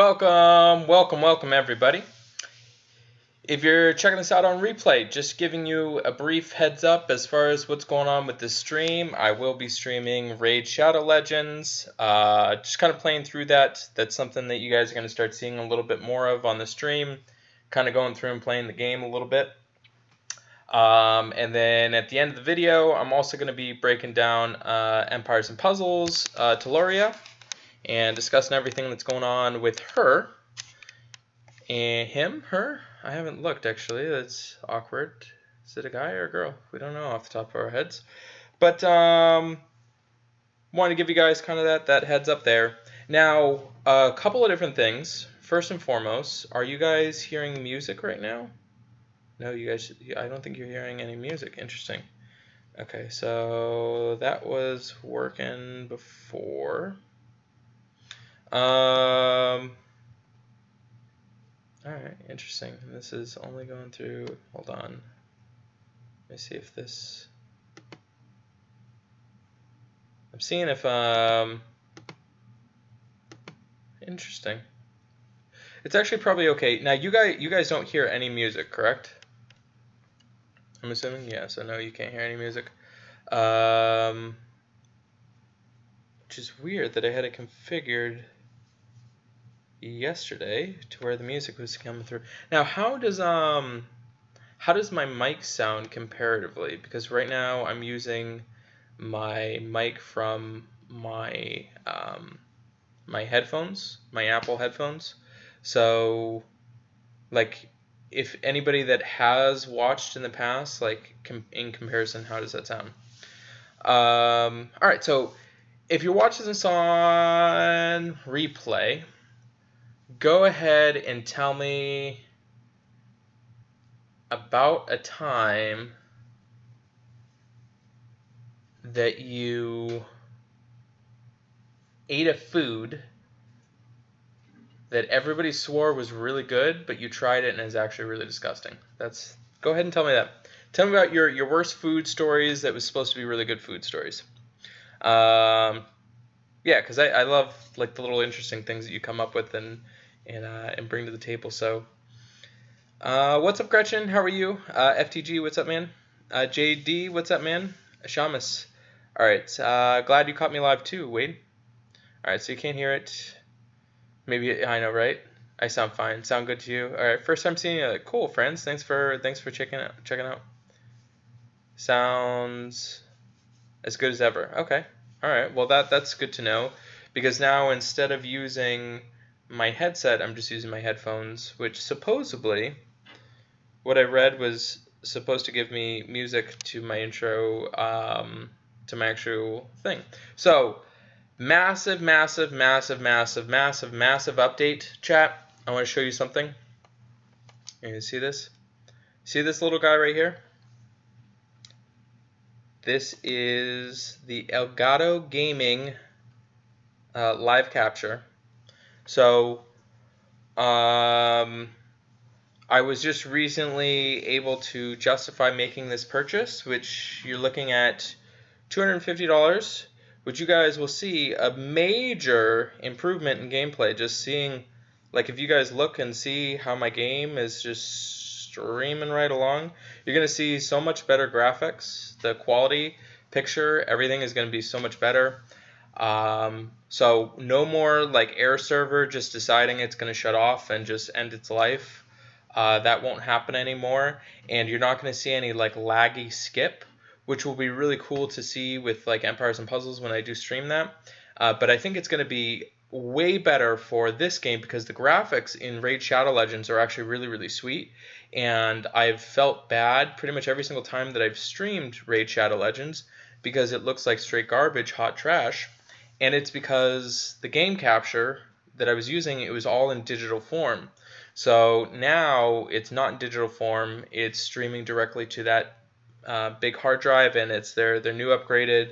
Welcome everybody. If you're checking this out on replay, just giving you a brief heads up as far as what's going on with this stream. I will be streaming Raid Shadow Legends, just kind of playing through that. That's something that you guys are going to start seeing a little bit more of on the stream, kind of going through and playing the game a little bit. And then at the end of the video, I'm also going to be breaking down Empires and Puzzles, Telluria, and discussing everything that's going on with her. And him? Her? I haven't looked, actually. That's awkward. Is it a guy or a girl? We don't know off the top of our heads. But wanted to give you guys kind of that heads up there. Now, a couple of different things. First and foremost, are you guys hearing music right now? No, you guys, I don't think you're hearing any music. Interesting. Okay, so that was working before. Alright, interesting. This is only going through, hold on. Let me see if this, I'm seeing if, interesting. It's actually probably okay. Now you guys don't hear any music, correct? I'm assuming, yeah, so no, you can't hear any music. Which is weird that I had it configured yesterday to where the music was coming through. Now, how does my mic sound comparatively? Because right now I'm using my mic from my my headphones, my Apple headphones. So, like, if anybody that has watched in the past, like in comparison, how does that sound? All right, so if you're watching this on replay, go ahead and tell me about a time that you ate a food that everybody swore was really good, but you tried it and it's actually really disgusting. Go ahead and tell me that. Tell me about your worst food stories that was supposed to be really good food stories. Yeah, because I love like the little interesting things that you come up with and bring to the table. So, what's up, Gretchen? How are you? FTG, what's up, man? JD, what's up, man? Shamus. All right. Glad you caught me live too, Wade. All right, so you can't hear it. Maybe I know, right? I sound fine. Sound good to you? All right. First time seeing you. Cool, friends. Thanks for checking out. Sounds as good as ever. Okay. All right. Well, that's good to know, because now instead of using my headset, I'm just using my headphones, which supposedly, what I read was supposed to give me music to my intro, to my actual thing. So, massive update, chat. I want to show you something. You see this? See this little guy right here? This is the Elgato Gaming live capture. So, I was just recently able to justify making this purchase, which you're looking at $250, which you guys will see a major improvement in gameplay. Just seeing, like, if you guys look and see how my game is just streaming right along, you're going to see so much better graphics. The quality, picture, everything is going to be so much better. So no more like air server just deciding it's going to shut off and just end its life. That won't happen anymore, and you're not going to see any like laggy skip, which will be really cool to see with like Empires and Puzzles when I do stream that. But I think it's going to be way better for this game because the graphics in Raid Shadow Legends are actually really, really sweet. And I've felt bad pretty much every single time that I've streamed Raid Shadow Legends because it looks like straight garbage, hot trash. And it's because the game capture that I was using, it was all in digital form. So now it's not in digital form. It's streaming directly to that big hard drive, and it's their new upgraded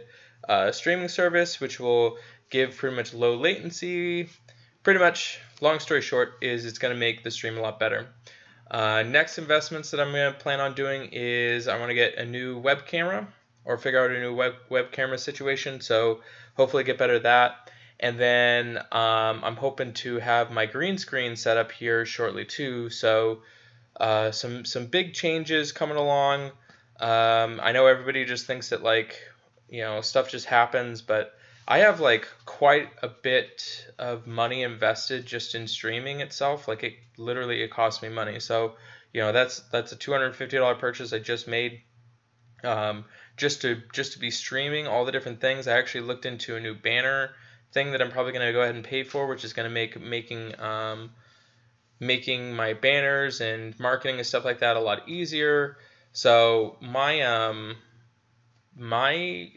streaming service, which will give pretty much low latency. Pretty much, long story short, is it's going to make the stream a lot better. Next investments that I'm going to plan on doing is I want to get a new web camera or figure out a new web camera situation. So hopefully get better at that. And then I'm hoping to have my green screen set up here shortly too. So some big changes coming along. I know everybody just thinks that like stuff just happens, but I have like quite a bit of money invested just in streaming itself. Like it costs me money. So that's a $250 purchase I just made. Just to be streaming all the different things. I actually looked into a new banner thing that I'm probably going to go ahead and pay for, which is going to making my banners and marketing and stuff like that a lot easier. So my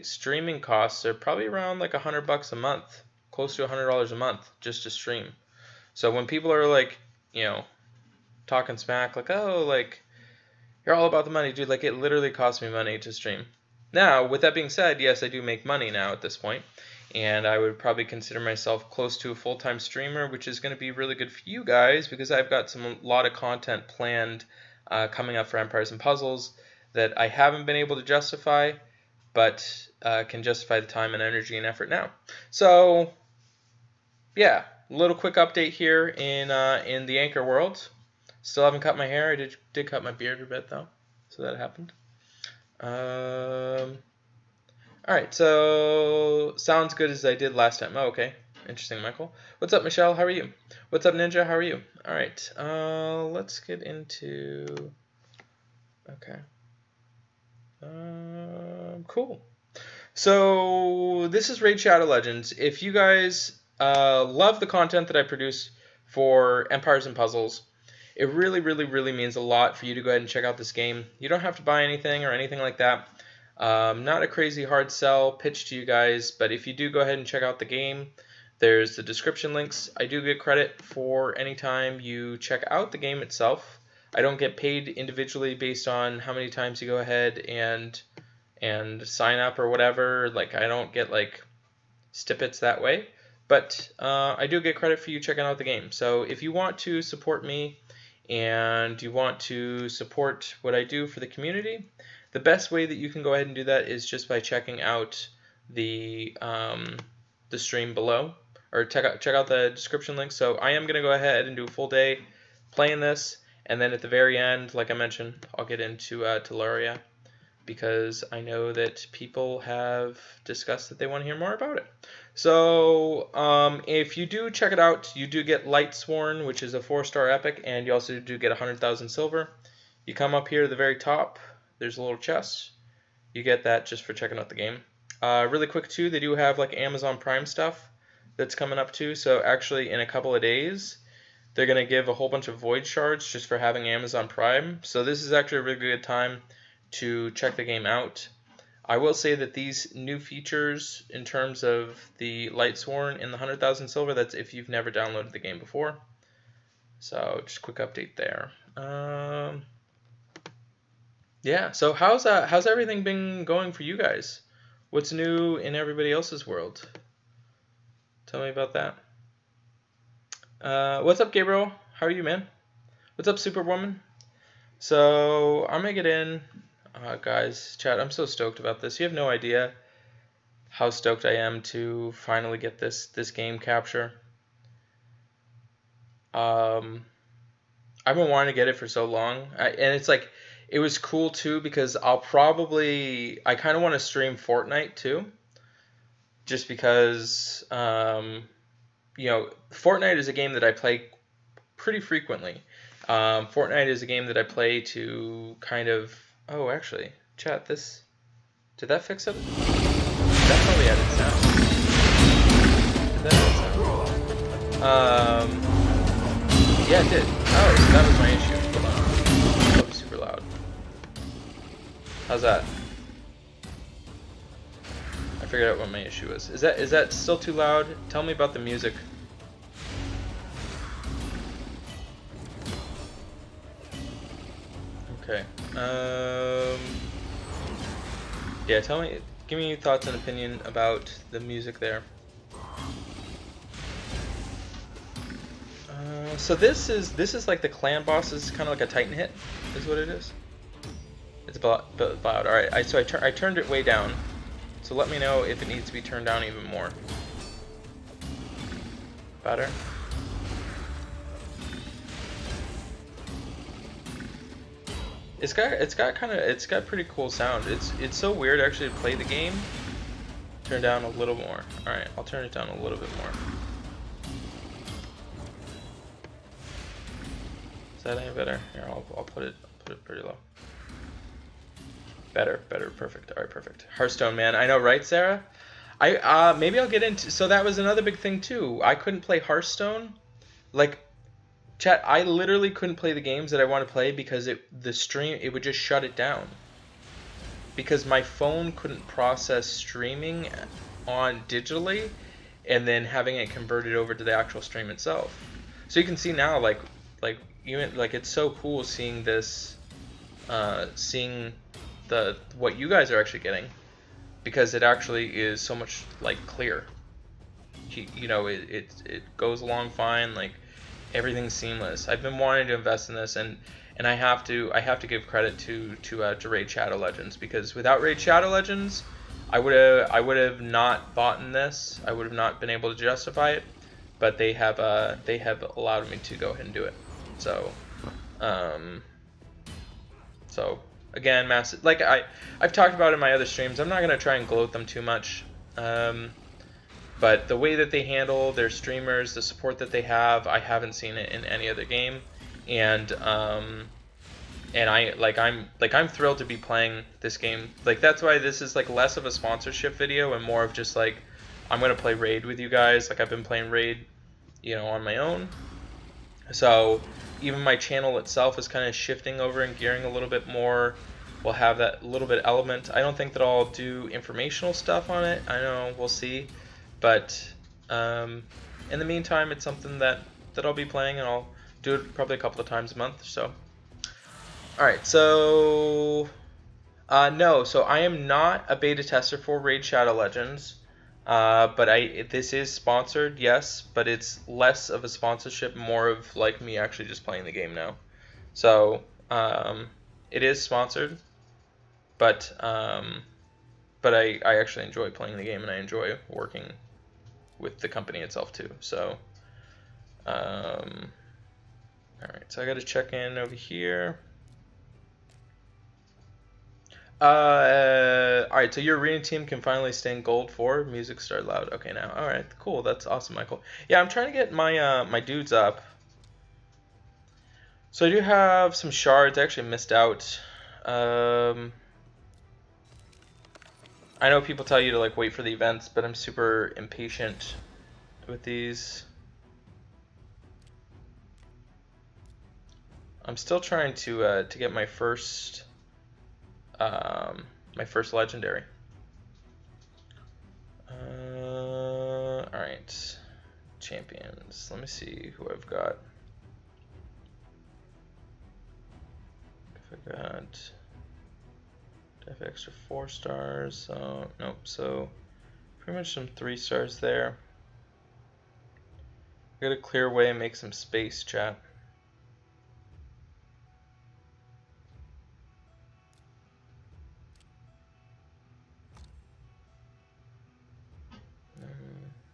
streaming costs are probably around like $100 a month, close to $100 a month just to stream. So when people are like, talking smack, like, oh, like you're all about the money, dude, like it literally costs me money to stream. Now, with that being said, yes, I do make money now at this point, and I would probably consider myself close to a full-time streamer, which is going to be really good for you guys because I've got a lot of content planned coming up for Empires and Puzzles that I haven't been able to justify, but can justify the time and energy and effort now. So, yeah, a little quick update here in the Anchor world. Still haven't cut my hair. I did cut my beard a bit though, so that happened. Alright, so sounds good as I did last time. Oh, okay. Interesting, Michael. What's up, Michelle? How are you? What's up, Ninja? How are you? Alright, let's get into... Okay. Cool. So, this is Raid Shadow Legends. If you guys love the content that I produce for Empires and Puzzles, it really, really, really means a lot for you to go ahead and check out this game. You don't have to buy anything or anything like that. Not a crazy hard sell pitch to you guys, but if you do go ahead and check out the game, there's the description links. I do get credit for any time you check out the game itself. I don't get paid individually based on how many times you go ahead and sign up or whatever. Like I don't get like stippets that way, but I do get credit for you checking out the game. So if you want to support me and you want to support what I do for the community, the best way that you can go ahead and do that is just by checking out the stream below, or check out the description link. So I am going to go ahead and do a full day playing this, and then at the very end, like I mentioned, I'll get into Telluria, because I know that people have discussed that they want to hear more about it. So if you do check it out, you do get Lightsworn, which is a 4-star epic, and you also do get 100,000 silver. You come up here to the very top, there's a little chest. You get that just for checking out the game. Really quick too, they do have like Amazon Prime stuff that's coming up too. So actually in a couple of days, they're going to give a whole bunch of void shards just for having Amazon Prime. So this is actually a really good time to check the game out. I will say that these new features in terms of the Lightsworn and the 100,000 silver, that's if you've never downloaded the game before. So just a quick update there. Yeah, so how's everything been going for you guys? What's new in everybody else's world? Tell me about that. What's up, Gabriel? How are you, man? What's up, Superwoman? So I'm gonna get in, guys. Chat, I'm so stoked about this. You have no idea how stoked I am to finally get this game capture. I've been wanting to get it for so long, and it's like it was cool too because I kind of want to stream Fortnite too, just because Fortnite is a game that I play pretty frequently. Fortnite is a game that I play to kind of... Oh, actually, chat, did that fix it? That probably added sound. Did that add sound? Yeah, it did. Oh, so that was my issue. Hold on. That'll be super loud. How's that? I figured out what my issue is. Is that still too loud? Tell me about the music. Okay. Yeah, give me your thoughts and opinion about the music there. So this is like the clan boss. This is kind of like a Titan hit, is what it is. It's loud. All right. I turned it way down. So let me know if it needs to be turned down even more. Better. It's got pretty cool sound. It's so weird actually to play the game. Turn down a little more. All right, I'll turn it down a little bit more. Is that any better? Here, I'll put it pretty low. Better, perfect. All right, perfect. Hearthstone, man. I know, right, Sarah? Maybe I'll get into. So that was another big thing too. I couldn't play Hearthstone. Like, chat, I literally couldn't play the games that I want to play because the stream, it would just shut it down. Because my phone couldn't process streaming on digitally and then having it converted over to the actual stream itself. So you can see now, like even like it's so cool seeing this, seeing what you guys are actually getting, because it actually is so much like clear. You know, it goes along fine, like everything's seamless. I've been wanting to invest in this, and I have to give credit to Raid Shadow Legends, because without Raid Shadow Legends, I would have not bought in this. I would have not been able to justify it, but they have allowed me to go ahead and do it. So, so again, massive. Like I've talked about in my other streams, I'm not gonna try and gloat them too much. But the way that they handle their streamers, the support that they have, I haven't seen it in any other game, and I'm thrilled to be playing this game. Like, that's why this is like less of a sponsorship video and more of just like, I'm gonna play Raid with you guys. Like, I've been playing Raid, you know, on my own. So even my channel itself is kind of shifting over and gearing a little bit more. We'll have that little bit element. I don't think that I'll do informational stuff on it. I know, we'll see. But in the meantime, it's something that I'll be playing, and I'll do it probably a couple of times a month. So, all right. So, no. So I am not a beta tester for Raid Shadow Legends. But this is sponsored, yes, but it's less of a sponsorship, more of like me actually just playing the game now. So it is sponsored, but I actually enjoy playing the game, and I enjoy working with the company itself too. So all right, so I got to check in over here. All right, so your arena team can finally stay in gold 4. Music started loud. Okay, now. All right, cool. That's awesome, Michael. Yeah, I'm trying to get my my dudes up. So I do have some shards. I actually missed out. I know people tell you to like wait for the events, but I'm super impatient with these. I'm still trying to get my first legendary. All right, champions. Let me see who I've got. If I got, I have extra 4 stars. So nope. So pretty much some 3 stars there. I gotta clear away and make some space, chat.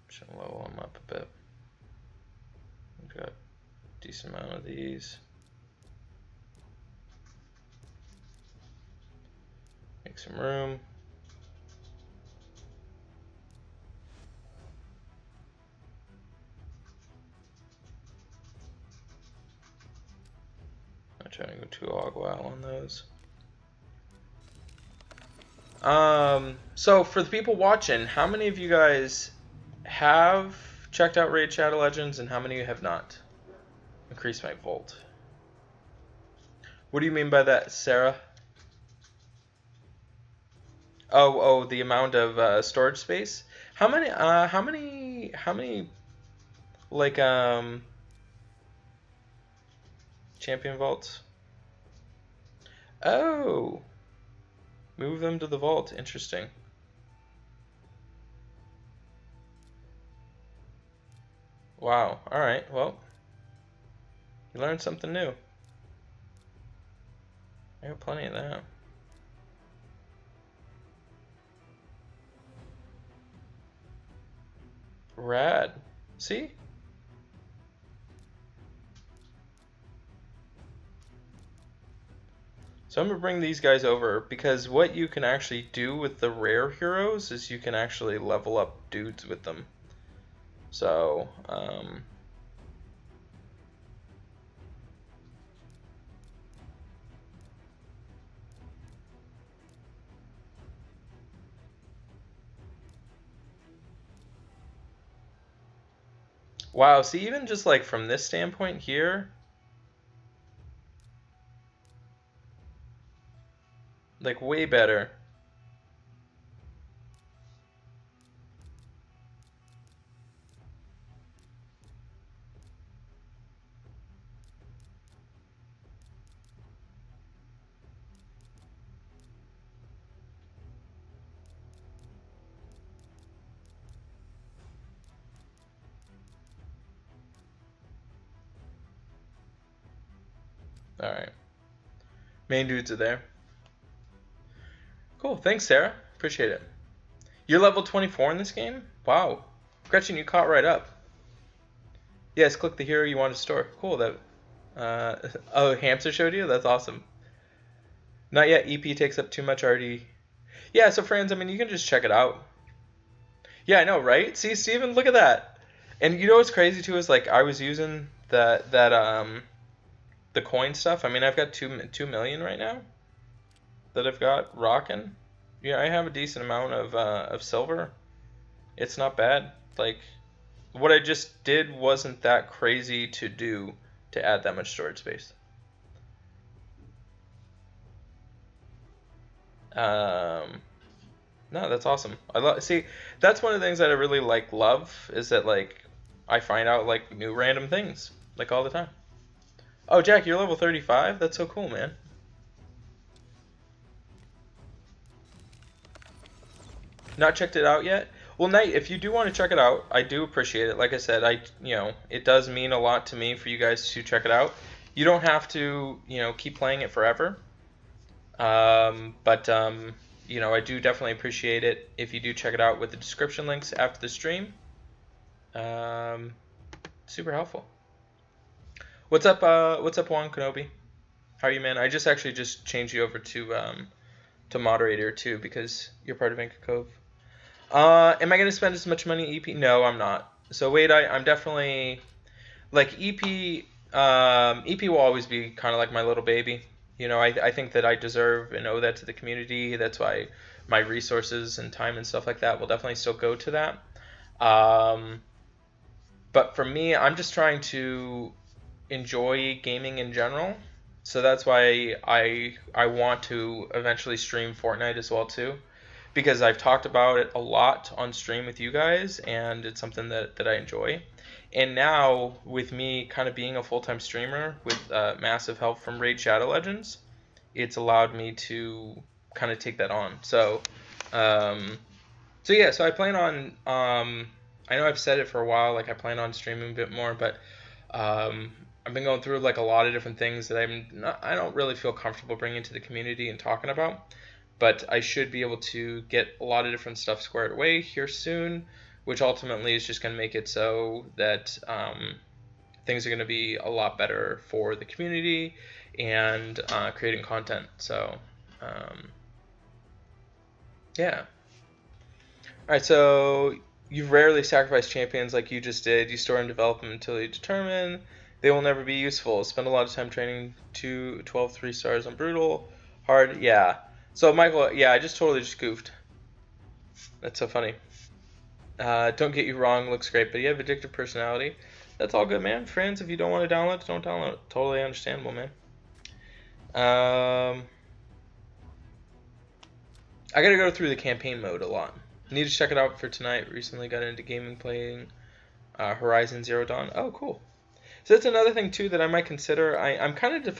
Should level them up a bit. We've got a decent amount of these. Make some room. I'm trying to go too hog wild on those. So for the people watching, how many of you guys have checked out Raid Shadow Legends, and how many of you have not? Increase my volt. What do you mean by that, Sarah? Oh, the amount of storage space. How many? Like champion vaults? Oh, move them to the vault. Interesting. Wow. All right. Well, you learned something new. I got plenty of that. Rad. See? So I'm going to bring these guys over because what you can actually do with the rare heroes is you can actually level up dudes with them. So, wow, see, even just like from this standpoint here, like way better. All right, main dudes are there. Cool, thanks, Sarah. Appreciate it. You're level 24 in this game? Wow. Gretchen, you caught right up. Yes, click the hero you want to store. Cool, that... oh, Hamster showed you? That's awesome. Not yet, EP takes up too much already. Yeah, so friends, I mean, you can just check it out. Yeah, I know, right? See, Steven, look at that. And you know what's crazy, too, is, like, I was using the coin stuff. I mean, I've got 2 million right now that I've got rocking. Yeah, I have a decent amount of silver. It's not bad. Like, what I just did wasn't that crazy to do to add that much storage space. No, that's awesome. See, that's one of the things that I really love is that like I find out like new random things like all the time. Oh, Jack, you're level 35? That's so cool, man. Not checked it out yet? Well, Knight, if you do want to check it out, I do appreciate it. Like I said, it does mean a lot to me for you guys to check it out. You don't have to, keep playing it forever. But I do definitely appreciate it if you do check it out with the description links after the stream. Super helpful. What's up, Juan Kenobi? How are you, man? I actually just changed you over to moderator too because you're part of Anchor Cove. Am I gonna spend as much money EP? No, I'm not. So wait, I'm definitely like EP. EP will always be kind of like my little baby. I think that I deserve and owe that to the community. That's why my resources and time and stuff like that will definitely still go to that. But for me, I'm just trying to enjoy gaming in general. So that's why I want to eventually stream Fortnite as well too. Because I've talked about it a lot on stream with you guys, and it's something that I enjoy. And now, with me kind of being a full-time streamer with massive help from Raid Shadow Legends, it's allowed me to kind of take that on. So yeah, so I plan on, I know I've said it for a while, like I plan on streaming a bit more, but I've been going through like a lot of different things that I don't really feel comfortable bringing to the community and talking about. But I should be able to get a lot of different stuff squared away here soon, which ultimately is just going to make it so that things are going to be a lot better for the community and creating content. So, yeah. All right, so you've rarely sacrificed champions like you just did. You store and develop them until you determine they will never be useful. Spend a lot of time training 12 3-stars on Brutal. Hard, yeah. So, Michael, yeah, I totally goofed. That's so funny. Don't get you wrong, looks great, but you have addictive personality. That's all good, man. Friends, if you don't want to download it, don't download it. Totally understandable, man. I gotta go through the campaign mode a lot. Need to check it out for tonight. Recently got into gaming playing Horizon Zero Dawn. Oh, cool. So that's another thing, too, that I might consider. I'm kind of...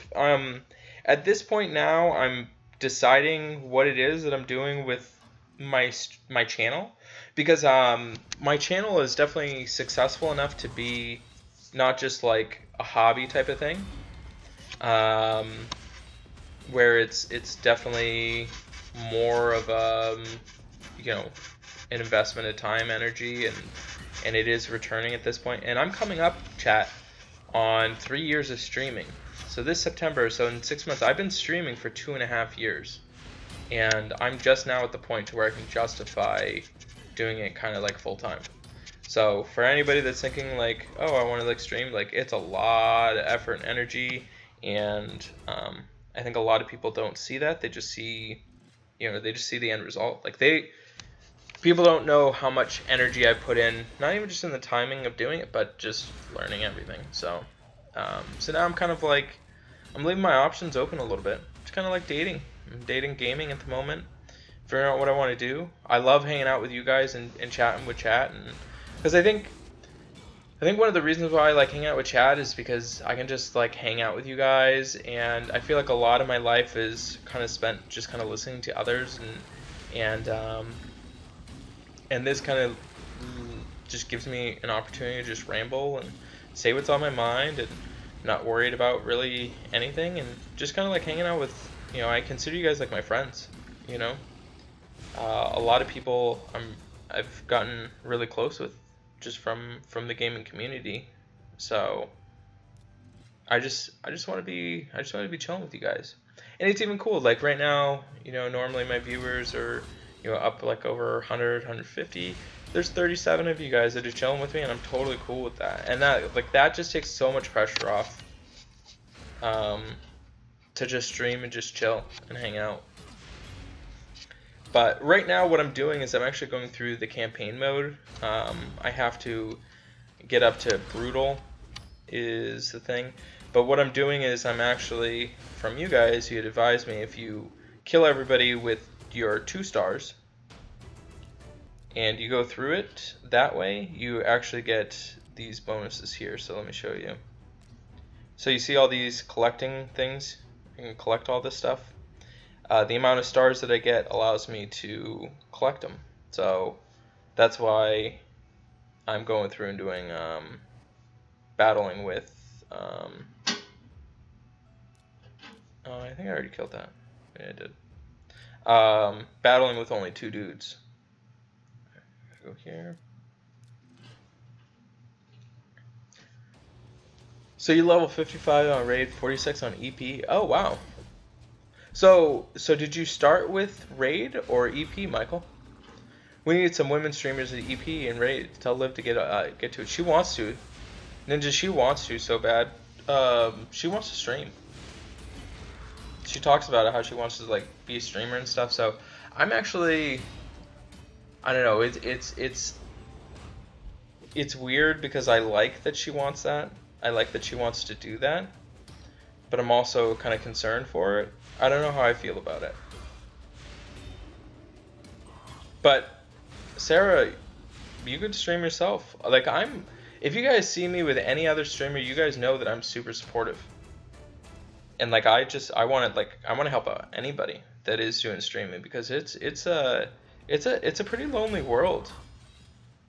at this point now, I'm deciding what it is that I'm doing with my channel, because my channel is definitely successful enough to be not just like a hobby type of thing, where it's definitely more of an investment of time, energy, and it is returning at this point. And I'm coming up, chat, on 3 years of streaming. So this September, so in 6 months, I've been streaming for 2.5 years, and I'm just now at the point to where I can justify doing it kind of like full time. So for anybody that's thinking like, oh, I want to like stream, like it's a lot of effort and energy, and I think a lot of people don't see that. They just see, they just see the end result. Like people don't know how much energy I put in, not even just in the timing of doing it, but just learning everything. So, so now I'm kind of like, I'm leaving my options open a little bit. It's kind of like dating. I'm dating gaming at the moment, figuring out what I want to do. I love hanging out with you guys and chatting with chat, and because I think one of the reasons why I like hanging out with chat is because I can just like hang out with you guys, and I feel like a lot of my life is kind of spent just kind of listening to others, and this kind of just gives me an opportunity to just ramble and say what's on my mind and not worried about really anything, and just kind of like hanging out with, I consider you guys like my friends, a lot of people I've gotten really close with just from the gaming community. So I just want to be chilling with you guys. And it's even cool, like right now, normally my viewers are up like over 100, 150. There's 37 of you guys that are chilling with me, and I'm totally cool with that. And that just takes so much pressure off, to just stream and just chill and hang out. But right now what I'm doing is I'm actually going through the campaign mode. I have to get up to brutal is the thing. But what I'm doing is I'm actually, from you guys, you had advised me if you kill everybody with your 2 stars and you go through it that way, you actually get these bonuses here. So let me show you. So you see all these collecting things? You can collect all this stuff. The amount of stars that I get allows me to collect them. So that's why I'm going through and doing battling with oh, I think I already killed that. Yeah, I did. Battling with only 2 dudes. Go here. So you level 55 on raid, 46 on EP. Oh wow. So did you start with raid or EP, Michael? We need some women streamers at EP and raid. Tell Liv to get to it. She wants to. Ninja, she wants to so bad. She wants to stream. She talks about it, how she wants to like be a streamer and stuff. So I'm actually, I don't know. It's weird because I like that she wants that. I like that she wants to do that, but I'm also kind of concerned for it. I don't know how I feel about it. But Sarah, you could stream yourself. Like if you guys see me with any other streamer, you guys know that I'm super supportive. And like I want to help out anybody that is doing streaming, because it's a pretty lonely world,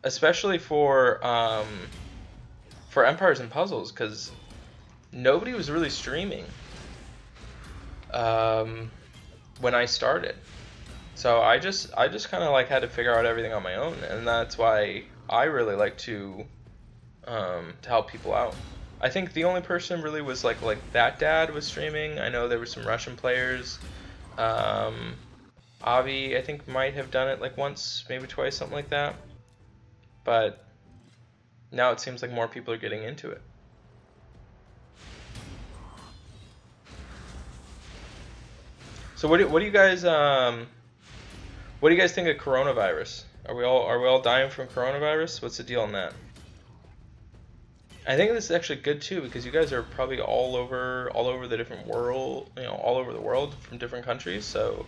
especially for Empires and Puzzles, because nobody was really streaming when I started. So I just kind of like had to figure out everything on my own, and that's why I really like to help people out. I think the only person really was like that dad was streaming. I know there were some Russian players. Avi, I think, might have done it like once, maybe twice, something like that. But now it seems like more people are getting into it. So what do you guys think of coronavirus? Are we all dying from coronavirus? What's the deal on that? I think this is actually good too, because you guys are probably all over the different world, all over the world from different countries. So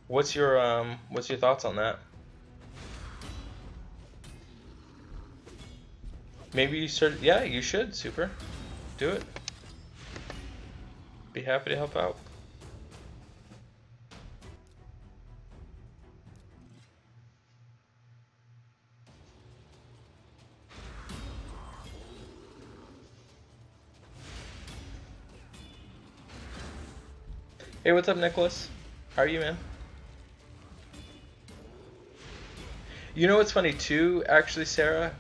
what's your thoughts on that? Maybe you should. Yeah, you should. Super. Do it. Be happy to help out. Hey, what's up, Nicholas? How are you, man? You know what's funny too, actually, Sarah?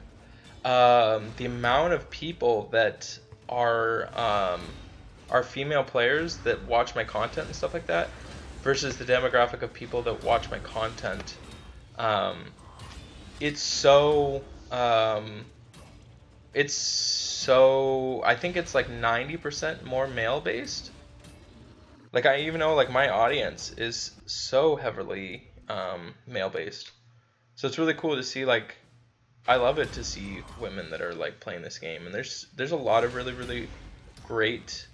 The amount of people that are are female players that watch my content and stuff like that versus the demographic of people that watch my content. It's so I think it's like 90% more male based. Like I even know like my audience is so heavily male based. So it's really cool to see like I love it to see women that are like playing this game, and there's a lot of really really great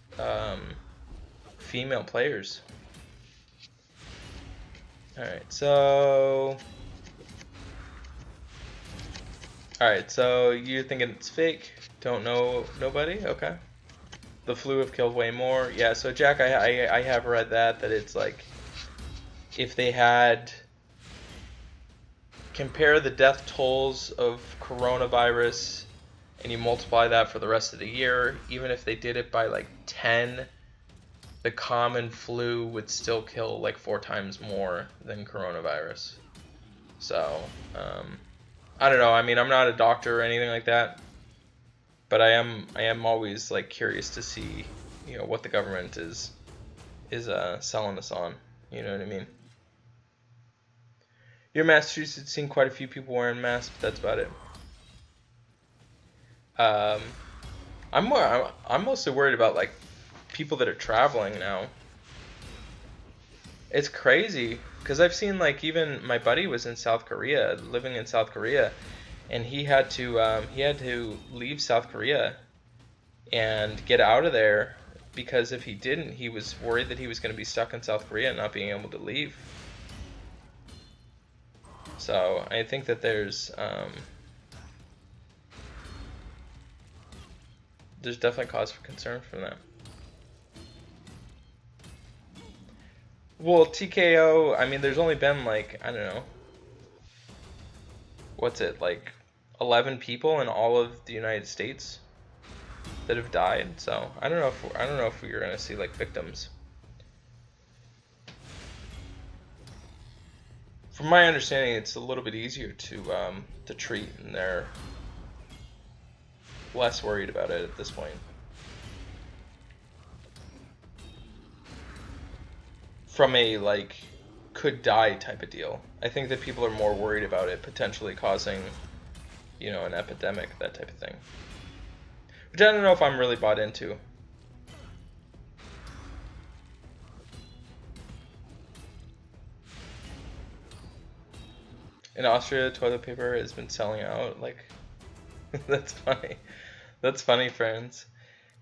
female players. All right, so you're thinking it's fake? Don't know nobody? Okay. The flu have killed way more. Yeah, so Jack, I have read that it's like if they had compare the death tolls of coronavirus and you multiply that for the rest of the year, even if they did it by like 10, the common flu would still kill like 4 times more than coronavirus. So, I don't know. I mean, I'm not a doctor or anything like that, but I am always like curious to see, what the government is selling us on. You know what I mean? Here in Massachusetts, seen quite a few people wearing masks, but that's about it. I'm mostly worried about like people that are traveling now. It's crazy because I've seen like even my buddy was in South Korea, living in South Korea, and he had to leave South Korea and get out of there because if he didn't, he was worried that he was going to be stuck in South Korea and not being able to leave. So I think that there's definitely cause for concern from that. Well, TKO, I mean, there's only been like, I don't know, what's it, like 11 people in all of the United States that have died. So I don't know if we're gonna see like victims. From my understanding, it's a little bit easier to treat, and they're less worried about it at this point. From a like could die type of deal. I think that people are more worried about it potentially causing, an epidemic, that type of thing. Which I don't know if I'm really bought into. In Austria, toilet paper has been selling out. Like, that's funny. That's funny, friends.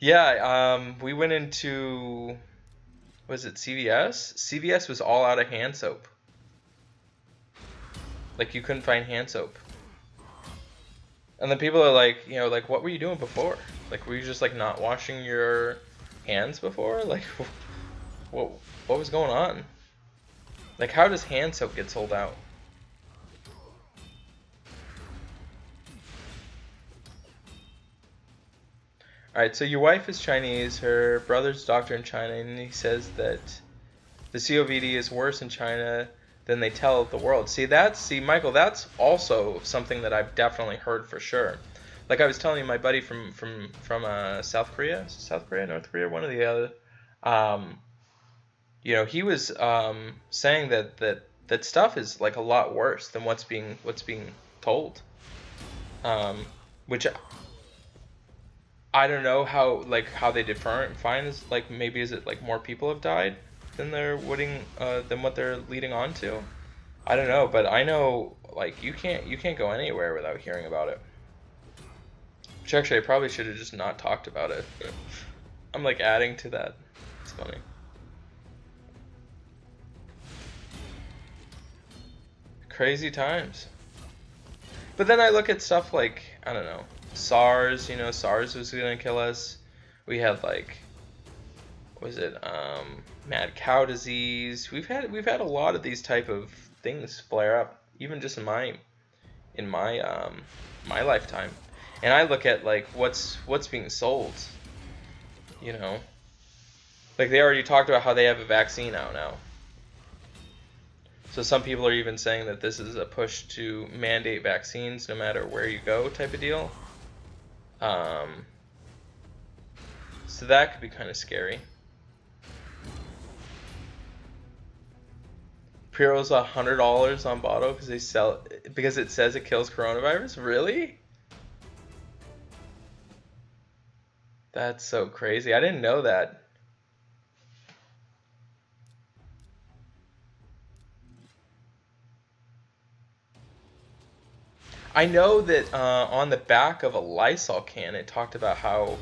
Yeah, we went into, was it CVS? CVS was all out of hand soap. Like, you couldn't find hand soap. And then people are like, like, what were you doing before? Like, were you just, like, not washing your hands before? Like, what was going on? Like, how does hand soap get sold out? Alright, so your wife is Chinese, her brother's a doctor in China, and he says that the COVID is worse in China than they tell the world. See, Michael, that's also something that I've definitely heard for sure. Like I was telling you, my buddy from South Korea, North Korea, one or the other, he was saying that stuff is like a lot worse than what's being told, which I don't know how they define is like maybe is it like more people have died than than what they're leading on to. I don't know, but I know like you can't go anywhere without hearing about it. Which actually I probably should have just not talked about it. I'm like adding to that. It's funny. Crazy times. But then I look at stuff like, I don't know, SARS, SARS was gonna kill us. We had like, was it mad cow disease? We've had a lot of these type of things flare up, even just in my my lifetime. And I look at like what's being sold, like they already talked about how they have a vaccine out now. So some people are even saying that this is a push to mandate vaccines no matter where you go type of deal. So that could be kind of scary. Puro's $100 on bottle because it says it kills coronavirus. Really? That's so crazy. I didn't know that. I know that on the back of a Lysol can, it talked about how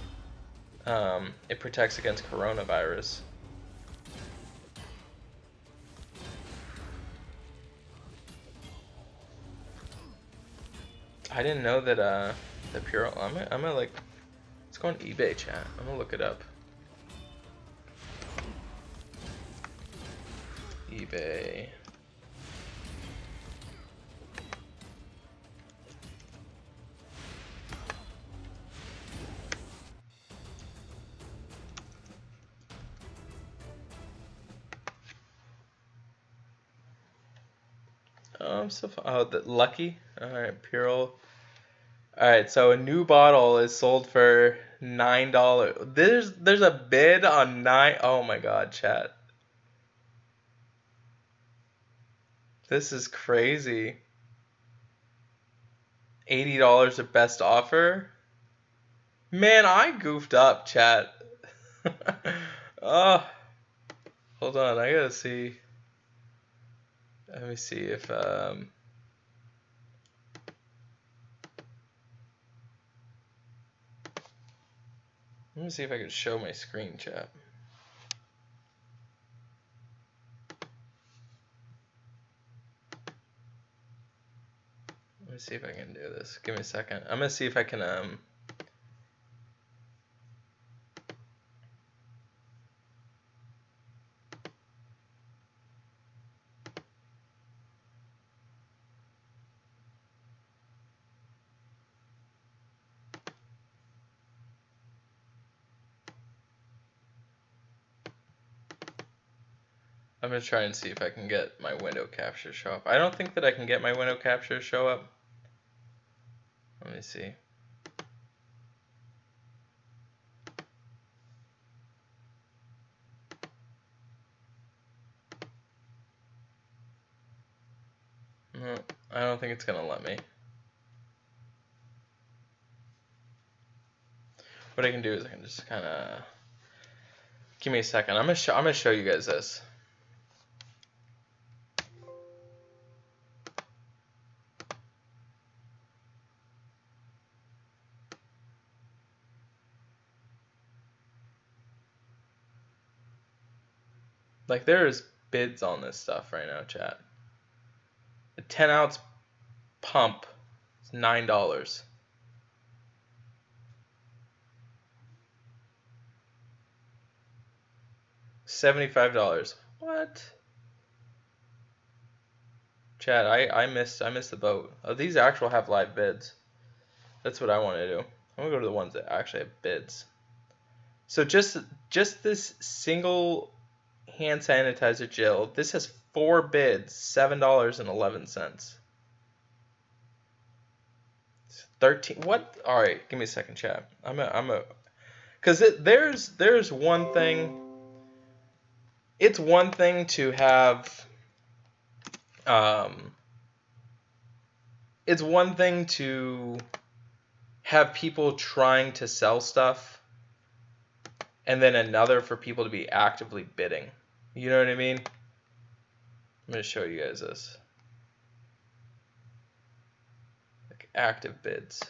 it protects against coronavirus. I didn't know that the Puro. I'm gonna like, let's go on eBay, chat. I'm gonna look it up. eBay. Lucky. All right, Puro. All right, so a new bottle is sold for $9. There's a bid on nine. Oh my God, chat. This is crazy. $80 the best offer. Man, I goofed up, chat. Oh, hold on, I gotta see. Let me see if let me see if I can show my screen, chat. Let me see if I can do this. Give me a second. I'm gonna see if I can I'm gonna try and see if I can get my window capture to show up. I don't think that I can get my window capture to show up. Let me see. No, I don't think it's gonna let me. What I can do is I can just kind of give me a second. I'm gonna show you guys this. Like there's bids on this stuff right now, chat. A 10-ounce pump is $9. $75. What? Chat, I missed the boat. Oh, these actual have live bids. That's what I want to do. I'm gonna go to the ones that actually have bids. So just this single hand sanitizer gel. This has 4 bids, $7.11. 13. What? All right, give me a second, chat. Because there's one thing. It's one thing to have. It's one thing to have people trying to sell stuff, and then another for people to be actively bidding. You know what I mean? I'm gonna show you guys this. Like active bids.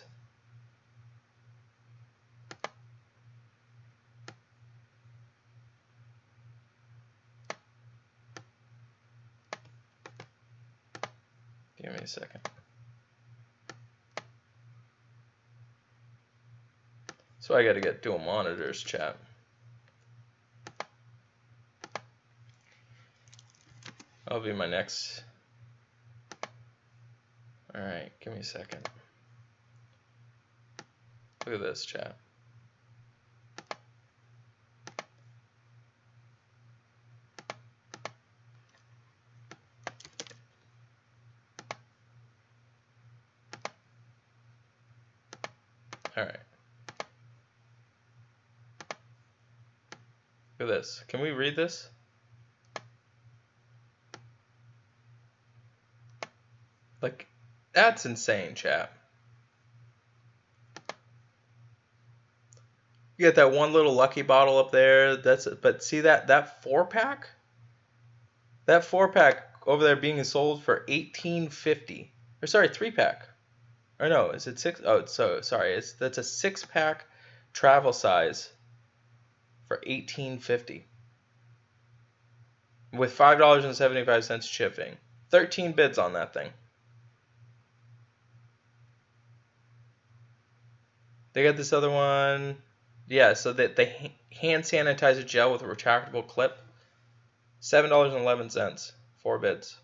Give me a second. So I gotta get dual monitors, chat. That'll be my next. Alright, give me a second. Look at this, chat. Alright. Look at this. Can we read this? Like, that's insane, chat. You got that one little lucky bottle up there. But see that 4-pack? That 4-pack over there being sold for $18.50. Or sorry, 3-pack. Or no, is it 6? Oh, so sorry. That's a 6-pack travel size for $18.50 with $5.75 shipping. 13 bids on that thing. They got this other one. Yeah, so the hand sanitizer gel with a retractable clip, $7.11, 4 bids,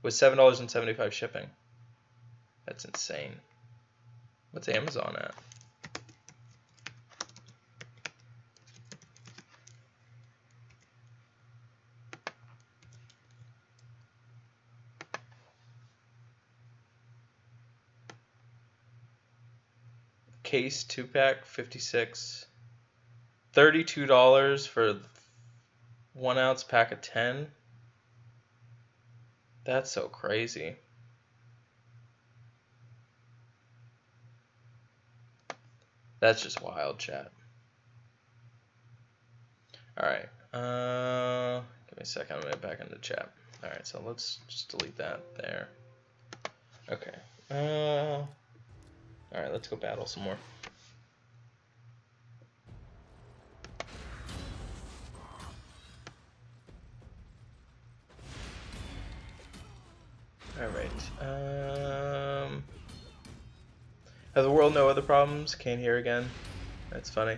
with $7.75 shipping. That's insane. What's Amazon at? Case 2-pack, 56. $32 for 1-ounce pack of 10. That's so crazy. That's just wild, chat. Alright. Give me a second. I'm going to get back into chat. Alright, so let's just delete that there. Okay. Alright, let's go battle some more. Alright. Has the world no other problems? Can't hear again. That's funny.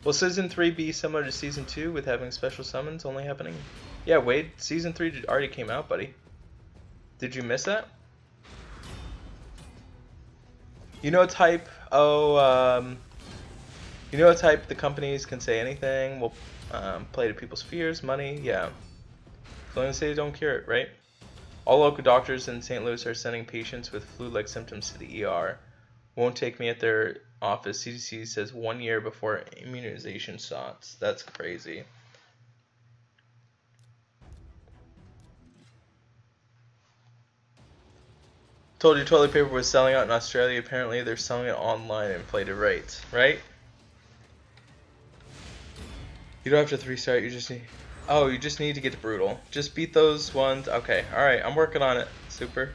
Will Season 3 be similar to Season 2 with having special summons only happening? Yeah, Wade, Season 3 already came out, buddy. Did you miss that? You know, type, you know, type the companies can say anything. We'll play to people's fears, money, yeah. As long as they don't cure it, right? All local doctors in St. Louis are sending patients with flu-like symptoms to the ER. Won't take me at their office. CDC says 1 year before immunization shots. That's crazy. Told you toilet paper was selling out in Australia. Apparently they're selling it online at inflated rates, right? You don't have to 3-star, you just need... Oh, you just need to get to brutal. Just beat those ones. Okay, alright, I'm working on it. Super.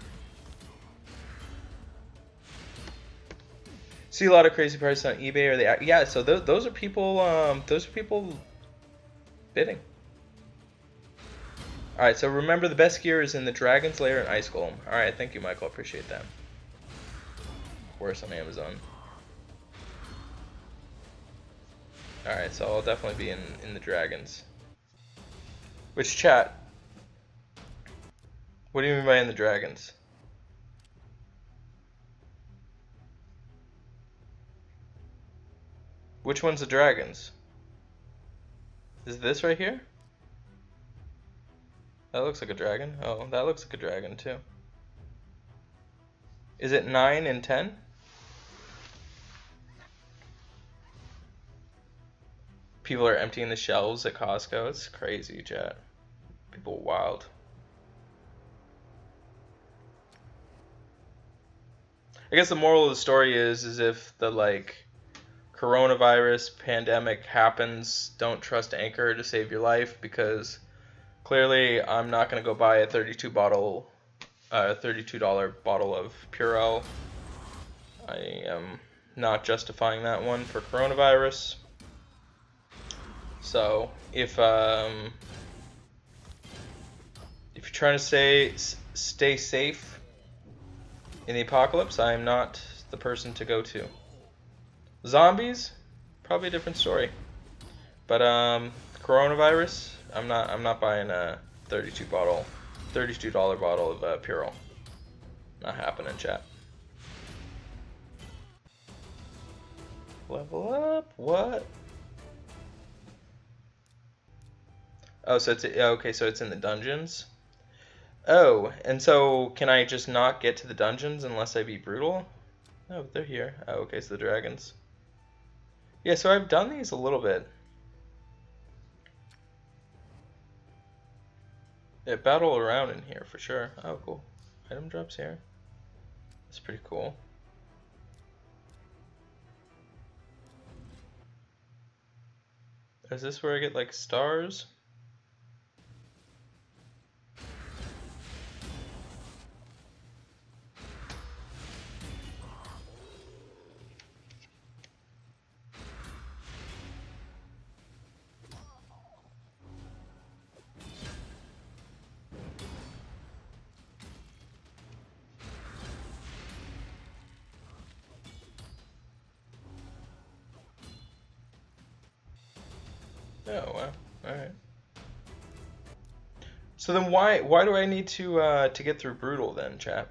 See a lot of crazy prices on eBay or the... Yeah, so those are people, bidding. Alright, so remember the best gear is in the Dragon's Lair and Ice Golem. Alright, thank you, Michael. I appreciate that. Of course, on Amazon. Alright, so I'll definitely be in the Dragons. Which chat? What do you mean by in the Dragons? Which one's the Dragons? Is this right here? That looks like a dragon. Oh, that looks like a dragon too. Is it 9 and 10? People are emptying the shelves at Costco. It's crazy, chat. People are wild. I guess the moral of the story is if the coronavirus pandemic happens, don't trust Anchor to save your life, because clearly I'm not going to go buy a $32 bottle of Purell. I am not justifying that one for coronavirus. So if you're trying to stay safe in the apocalypse, I am not the person to go to. Zombies, probably a different story. But coronavirus, I'm not buying a $32 bottle of Purell. Not happening, chat. Level up? What? Oh, so it's in the dungeons. Oh, and so can I just not get to the dungeons unless I be brutal? Oh, they're here. Oh, okay, so the dragons. Yeah, so I've done these a little bit. Yeah, battle around in here for sure. Oh, cool. Item drops here. That's pretty cool. Is this where I get like stars? Oh wow. Alright. So then why do I need to get through brutal then, chap?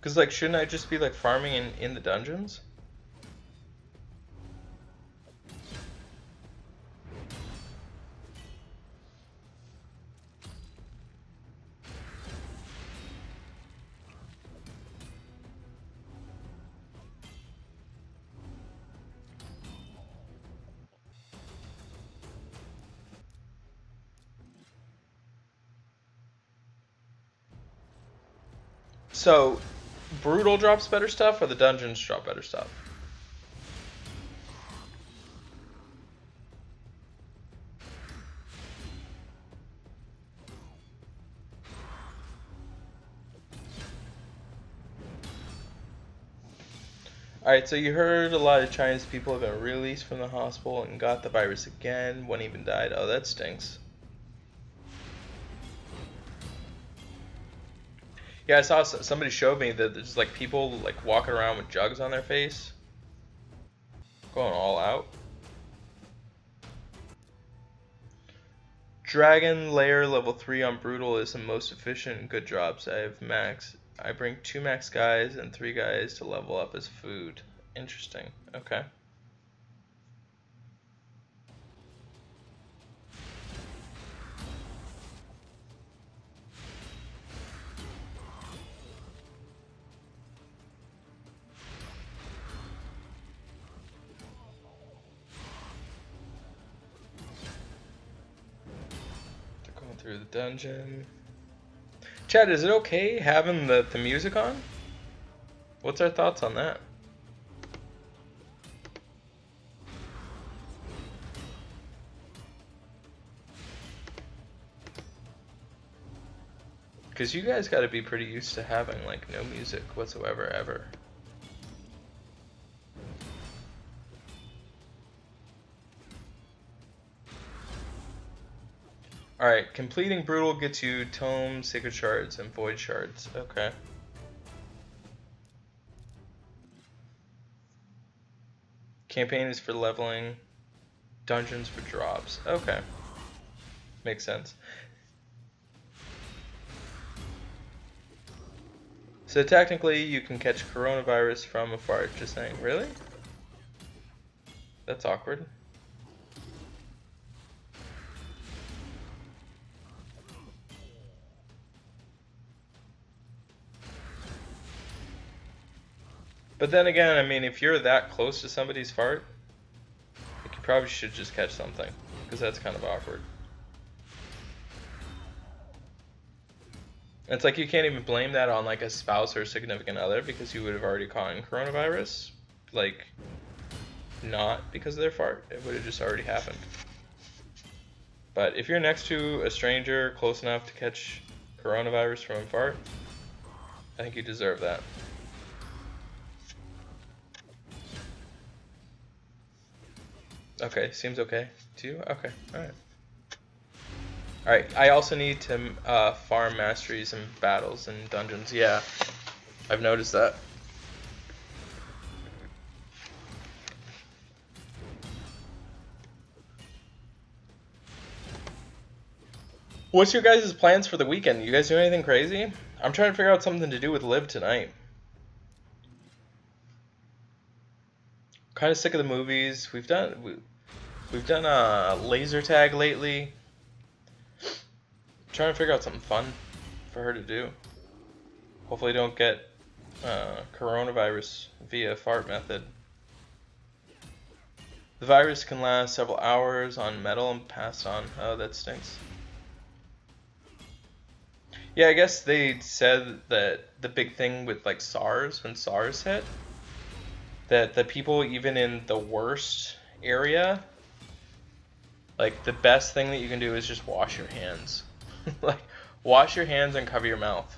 Cause like shouldn't I just be like farming in the dungeons? So brutal drops better stuff or the dungeons drop better stuff? Alright, so you heard a lot of Chinese people have been released from the hospital and got the virus again. One even died. Oh, that stinks. Yeah, I saw somebody showed me that there's like people like walking around with jugs on their face, going all out. Dragon Lair level 3 on Brutal is the most efficient and good drops. I bring 2 max guys and 3 guys to level up as food. Interesting. Okay. They're going through the dungeon. Chad, is it okay having the music on? What's our thoughts on that? Because you guys got to be pretty used to having like no music whatsoever ever. Alright, completing Brutal gets you Tome, Sacred Shards, and Void Shards. Okay. Campaign is for leveling. Dungeons for drops. Okay. Makes sense. So technically you can catch coronavirus from a fart, just saying. Really? That's awkward. But then again, I mean, if you're that close to somebody's fart, like, you probably should just catch something, because that's kind of awkward. It's like you can't even blame that on like a spouse or significant other because you would have already caught coronavirus. Like, not because of their fart. It would have just already happened. But if you're next to a stranger close enough to catch coronavirus from a fart, I think you deserve that. Okay, seems okay to you? Okay, alright. Alright, I also need to farm masteries and battles and dungeons. Yeah, I've noticed that. What's your guys' plans for the weekend? You guys do anything crazy? I'm trying to figure out something to do with Liv tonight. Kind of sick of the movies. We've done laser tag lately. Trying to figure out something fun for her to do. Hopefully don't get coronavirus via fart method. The virus can last several hours on metal and pass on. Oh, that stinks. Yeah, I guess they said that the big thing with like SARS, when SARS hit, that the people even in the worst area, like the best thing that you can do is just wash your hands. Like wash your hands and cover your mouth.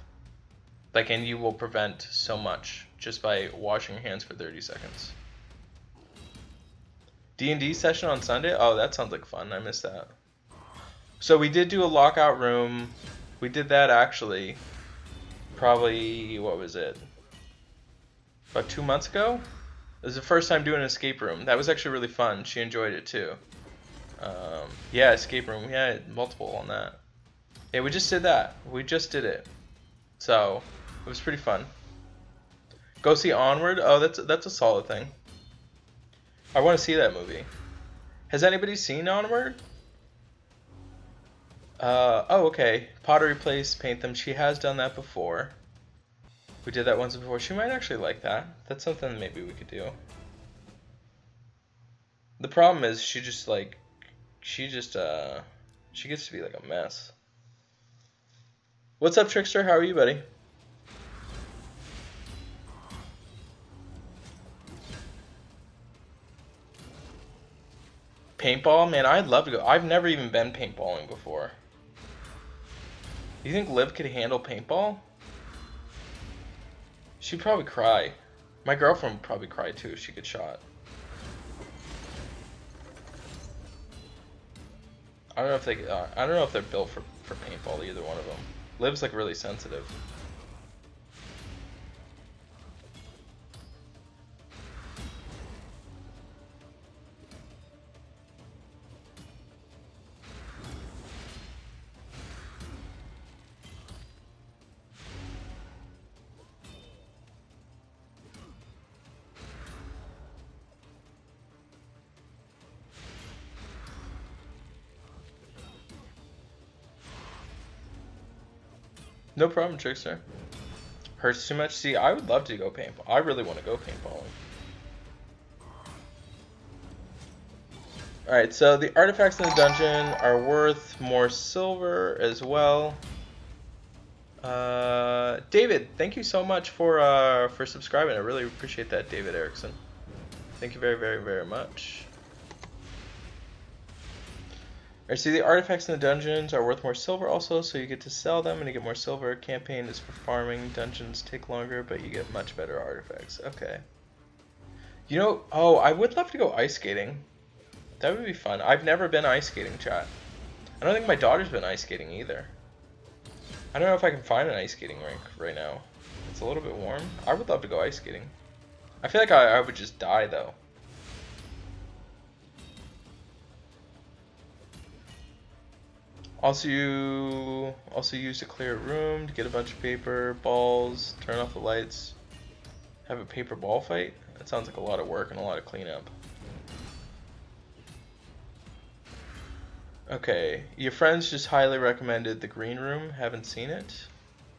Like, and you will prevent so much just by washing your hands for 30 seconds. D&D session on Sunday? Oh, that sounds like fun. I missed that. So we did do a lockout room. We did that actually. Probably, what was it? About 2 months ago? It was the first time doing an escape room. That was actually really fun. She enjoyed it too. Yeah, escape room. Yeah, multiple on that. Yeah, we just did that. We just did it. So, it was pretty fun. Go see Onward. Oh, that's a solid thing. I want to see that movie. Has anybody seen Onward? Oh, okay. Pottery Place, paint them. She has done that before. We did that once before. She might actually like that. That's something maybe we could do. The problem is she gets to be like a mess. What's up, Trickster? How are you, buddy? Paintball? Man, I'd love to go. I've never even been paintballing before. You think Liv could handle paintball? She'd probably cry. My girlfriend would probably cry too if she get shot. I don't know if they're built for paintball, either one of them. Liv's like really sensitive. No problem, Trickster. Hurts too much? See, I would love to go paintball. I really want to go paintballing. Alright, so the artifacts in the dungeon are worth more silver as well. David, thank you so much for subscribing. I really appreciate that, David Erickson. Thank you very, very, very much. Alright, see, the artifacts in the dungeons are worth more silver also, so you get to sell them and you get more silver. Campaign is for farming. Dungeons take longer, but you get much better artifacts. Okay. You know, oh, I would love to go ice skating. That would be fun. I've never been ice skating, chat. I don't think my daughter's been ice skating either. I don't know if I can find an ice skating rink right now. It's a little bit warm. I would love to go ice skating. I feel like I would just die, though. Also use to clear a room to get a bunch of paper, balls, turn off the lights, have a paper ball fight. That sounds like a lot of work and a lot of cleanup. Okay, your friends just highly recommended the green room. Haven't seen it.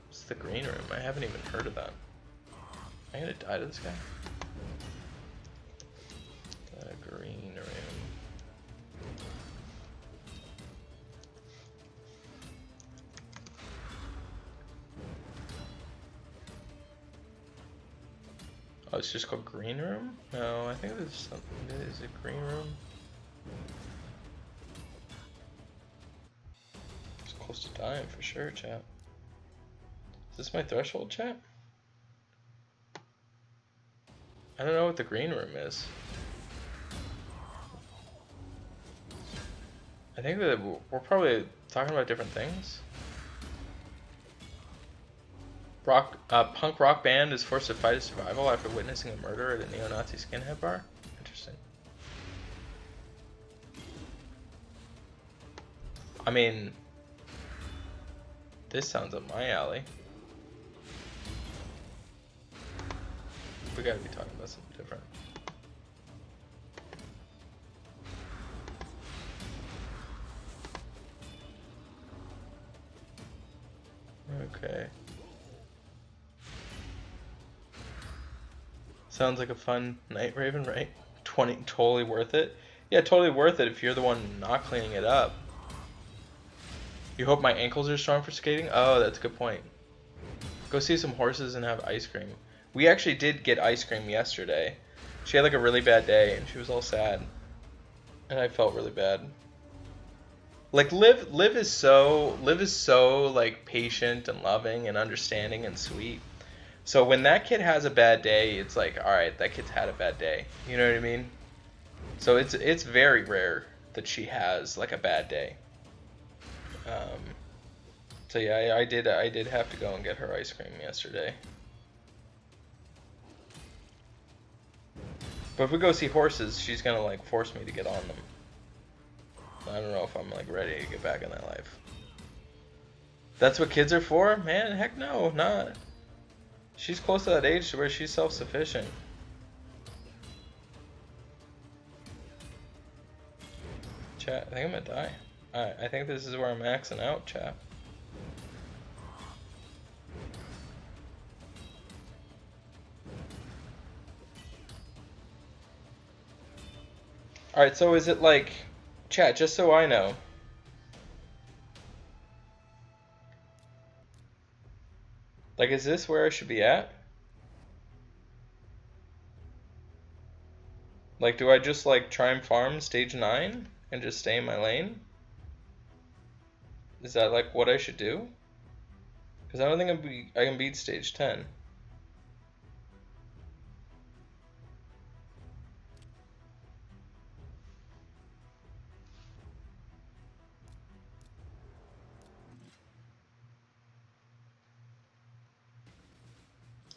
What's the green room? I haven't even heard of that. I'm gonna die to this guy. The green room. Oh, it's just called green room? No, I think there's something. Is it green room? It's close to dying for sure, chat. Is this my threshold, chat? I don't know what the green room is. I think that we're probably talking about different things. Punk rock band is forced to fight a survival after witnessing a murder at a neo-Nazi skinhead bar. Interesting. I mean, this sounds up my alley. We gotta be talking about something different. Okay. Sounds like a fun night raven, right? 20, totally worth it. Yeah, totally worth it if you're the one not cleaning it up. You hope my ankles are strong for skating? Oh, that's a good point. Go see some horses and have ice cream. We actually did get ice cream yesterday. She had like a really bad day and she was all sad. And I felt really bad. Like Liv is so like patient and loving and understanding and sweet. So when that kid has a bad day, it's like, all right, that kid's had a bad day. You know what I mean? So it's very rare that she has like a bad day. So yeah, I did have to go and get her ice cream yesterday. But if we go see horses, she's gonna like force me to get on them. I don't know if I'm like ready to get back in that life. That's what kids are for? Man, heck no, not. She's close to that age to where she's self-sufficient. Chat, I think I'm gonna die. I think this is where I'm maxing out, chat. Alright, so is it like, chat, just so I know. Like, is this where I should be at? Like, do I just like try and farm stage 9 and just stay in my lane? Is that like what I should do? Because I don't think I can beat stage 10.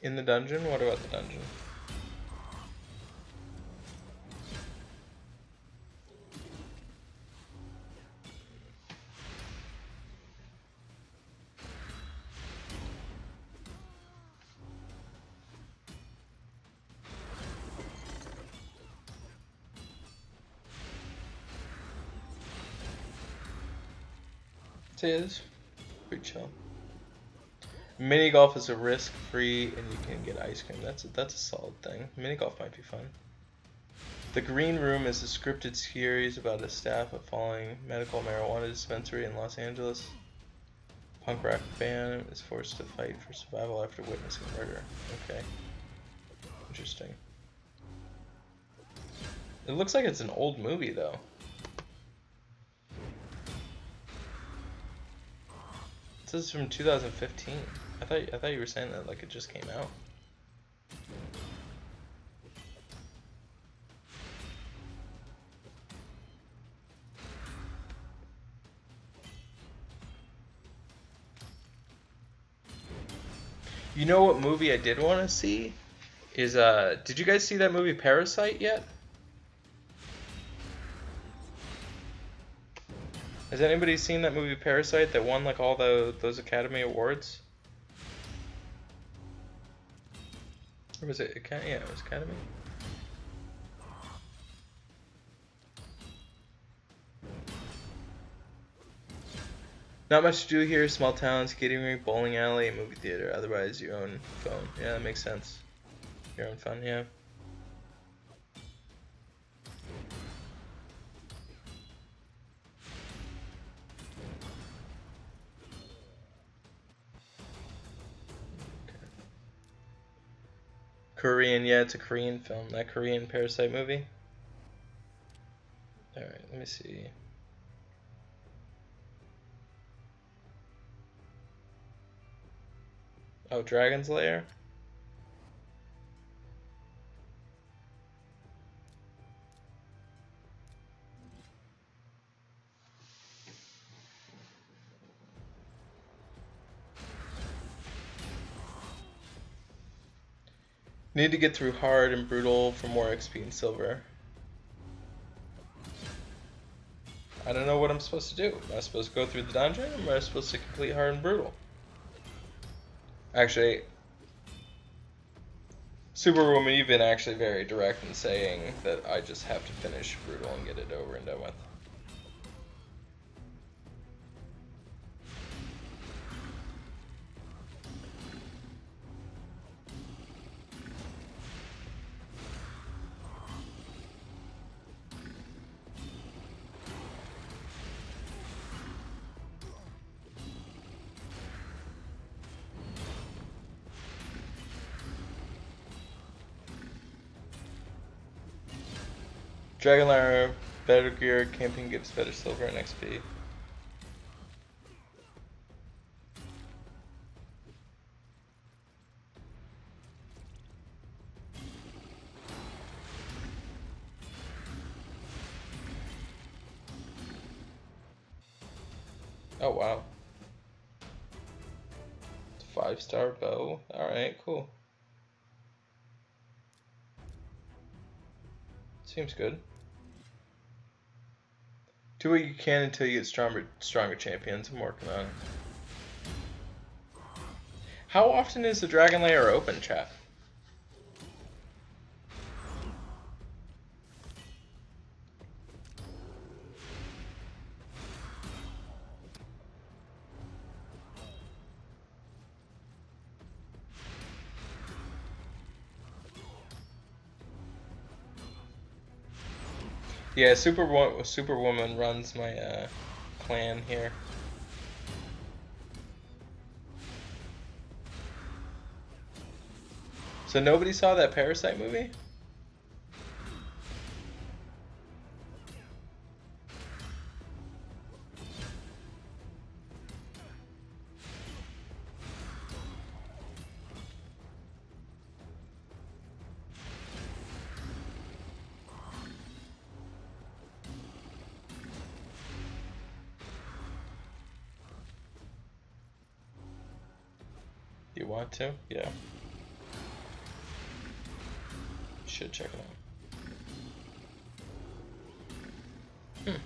In the dungeon? What about the dungeon? It is pretty chill. Mini golf is a risk-free, and you can get ice cream. That's a solid thing. Mini golf might be fun. The Green Room is a scripted series about a staff of following medical marijuana dispensary in Los Angeles. Punk rock band is forced to fight for survival after witnessing murder. Okay. Interesting. It looks like it's an old movie, though. This is from 2015. I thought you were saying that like it just came out. You know what movie I did want to see is did you guys see that movie Parasite yet? Has anybody seen that movie Parasite that won like all those Academy Awards? Or was it Academy? Yeah, it was Academy. Not much to do here. Small town, skating rink, bowling alley, movie theater. Otherwise, your own phone. Yeah, that makes sense. Your own fun, yeah. Korean, yeah, it's a Korean film. That Korean Parasite movie. Alright, let me see. Oh, Dragon's Lair? Need to get through hard and brutal for more XP and silver. I don't know what I'm supposed to do. Am I supposed to go through the dungeon, or am I supposed to complete hard and brutal? Actually, Superwoman, you've been actually very direct in saying that I just have to finish brutal and get it over and done with. Dragon Lair, better gear, camping gives better silver and XP. Oh wow. 5-star bow. Alright, cool. Seems good. Do what you can until you get stronger champions. I'm working on it. How often is the Dragon Lair open, chat? Yeah, Superwoman runs my clan here. So nobody saw that Parasite movie? You want to? Yeah. Should check it out.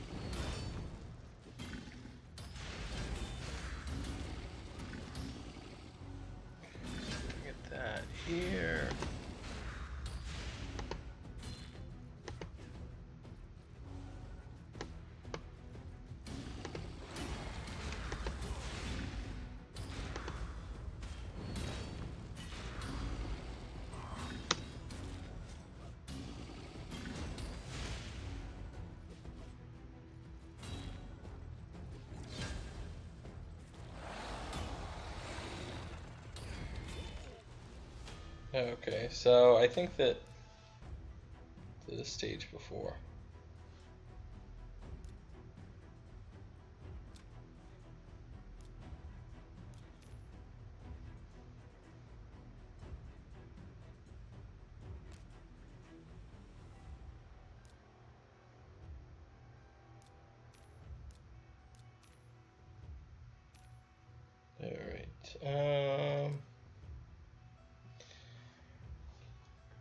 Get that here. Okay, so I think that the stage before.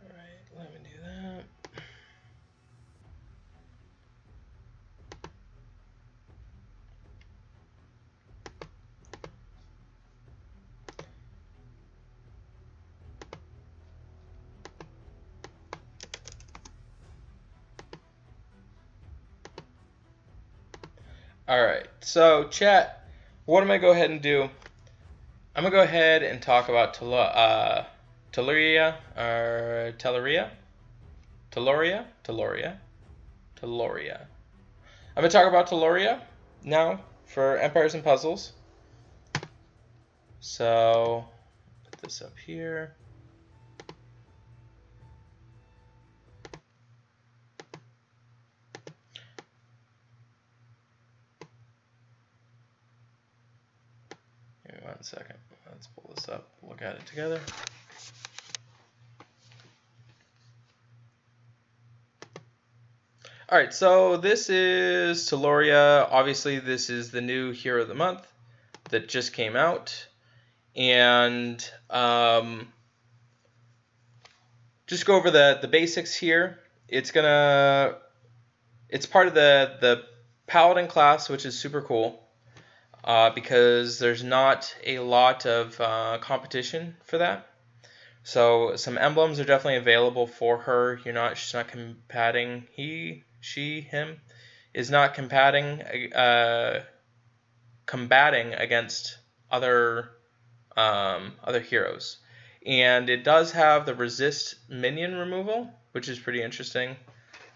Alright, let me do that. Alright, so chat, what am I go ahead and do? I'm gonna go ahead and talk about Telluria, or Telluria? Telluria? Telluria? Telluria. I'm gonna talk about Telluria now for Empires and Puzzles. So, put this up here. Give me 1 second. Let's pull this up, look at it together. Alright, so this is Telluria. Obviously, this is the new Hero of the Month that just came out. And just go over the basics here. It's part of the Paladin class, which is super cool. Because there's not a lot of competition for that. So some emblems are definitely available for her. She's not combating. Him is not combating against other heroes. And it does have the resist minion removal, which is pretty interesting.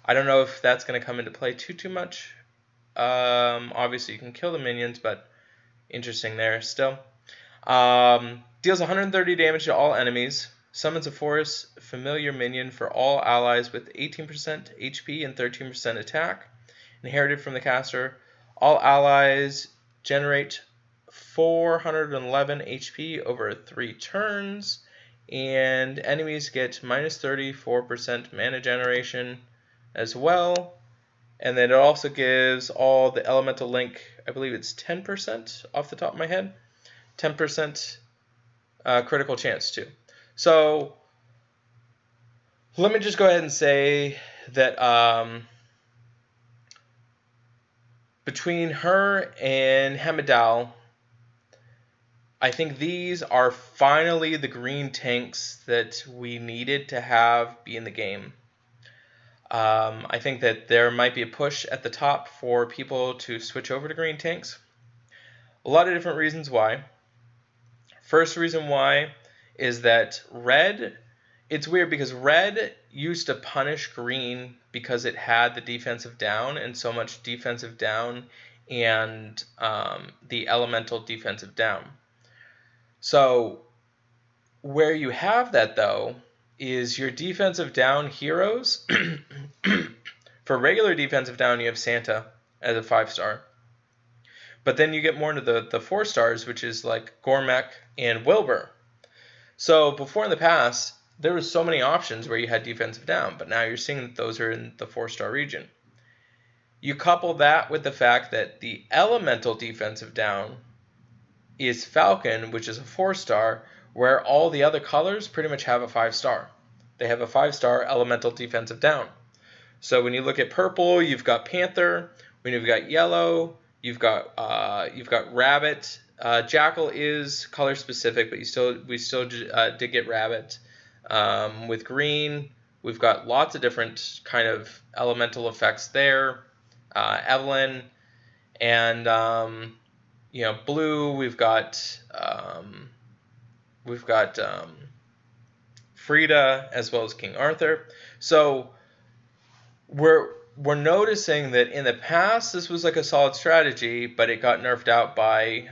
I don't know if that's going to come into play too much. Obviously you can kill the minions, but interesting there still. Deals 130 damage to all enemies. Summons a forest familiar minion for all allies with 18% HP and 13% attack. Inherited from the caster. All allies generate 411 HP over 3 turns. And enemies get minus 34% mana generation as well. And then it also gives all the elemental link, I believe it's 10% off the top of my head. 10% critical chance too. So let me just go ahead and say that between her and Hamadal, I think these are finally the green tanks that we needed to have be in the game. I think that there might be a push at the top for people to switch over to green tanks. A lot of different reasons why. First reason why is that red, it's weird because red used to punish green because it had the defensive down and so much defensive down and the elemental defensive down. So where you have that though is your defensive down heroes. For regular defensive down, you have Santa as a 5-star. But then you get more into the 4-stars, which is like Gormek and Wilbur. So before in the past, there was so many options where you had defensive down, but now you're seeing that those are in the 4-star region. You couple that with the fact that the elemental defensive down is Falcon, which is a 4-star, where all the other colors pretty much have a 5-star. They have a 5-star elemental defensive down. So when you look at purple, you've got Panther. When you've got yellow, you've got Rabbit. Jackal is color specific, but we still did get Rabbit. With green, we've got lots of different kind of elemental effects there. Evelyn, and blue, we've got Frida as well as King Arthur. So we're noticing that in the past this was like a solid strategy, but it got nerfed out by